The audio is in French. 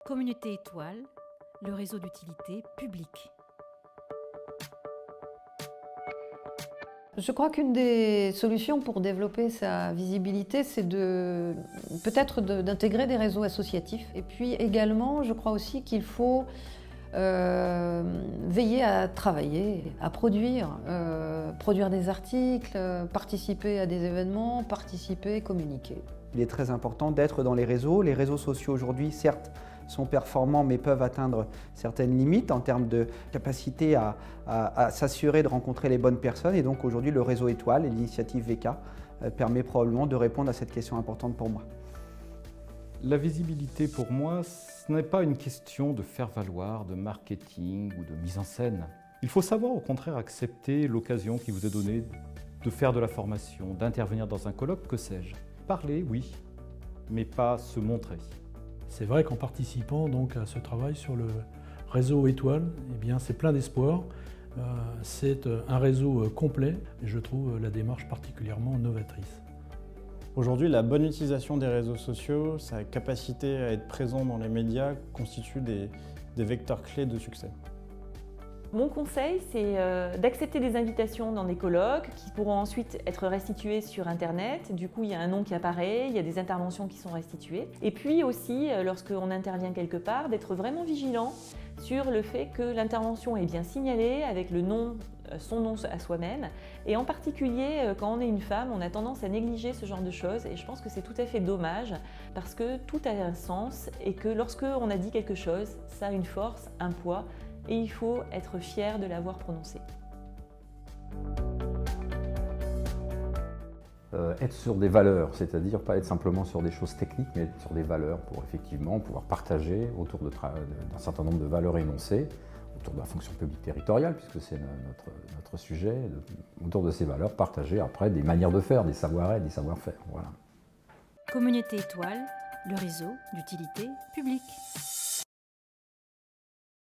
Communauté Étoile, le réseau d'utilité publique. Je crois qu'une des solutions pour développer sa visibilité, c'est peut-être d'intégrer des réseaux associatifs. Et puis également, je crois aussi qu'il faut veiller à travailler, à produire des articles, participer à des événements, participer, communiquer. Il est très important d'être dans les réseaux. Les réseaux sociaux aujourd'hui, certes, sont performants mais peuvent atteindre certaines limites en termes de capacité à s'assurer de rencontrer les bonnes personnes. Et donc aujourd'hui, le réseau Étoile et l'initiative VK permet probablement de répondre à cette question importante pour moi. La visibilité pour moi, ce n'est pas une question de faire valoir, de marketing ou de mise en scène. Il faut savoir au contraire accepter l'occasion qui vous est donnée de faire de la formation, d'intervenir dans un colloque, que sais-je. Parler, oui, mais pas se montrer. C'est vrai qu'en participant donc à ce travail sur le réseau Étoile, eh bien c'est plein d'espoir. C'est un réseau complet et je trouve la démarche particulièrement novatrice. Aujourd'hui, la bonne utilisation des réseaux sociaux, sa capacité à être présent dans les médias constitue des vecteurs clés de succès. Mon conseil, c'est d'accepter des invitations dans des colloques qui pourront ensuite être restituées sur Internet. Du coup, il y a un nom qui apparaît, il y a des interventions qui sont restituées. Et puis aussi, lorsqu'on intervient quelque part, d'être vraiment vigilant sur le fait que l'intervention est bien signalée avec le nom, son nom à soi-même. Et en particulier, quand on est une femme, on a tendance à négliger ce genre de choses. Et je pense que c'est tout à fait dommage parce que tout a un sens et que lorsqu'on a dit quelque chose, ça a une force, un poids. Et il faut être fier de l'avoir prononcé. Être sur des valeurs, c'est-à-dire pas être simplement sur des choses techniques, mais être sur des valeurs pour effectivement pouvoir partager autour d'un certain nombre de valeurs énoncées, autour de la fonction publique territoriale, puisque c'est notre sujet, autour de ces valeurs, partager après des manières de faire, des savoir-être, des savoir-faire. Voilà. Communauté Étoile, le réseau d'utilité publique.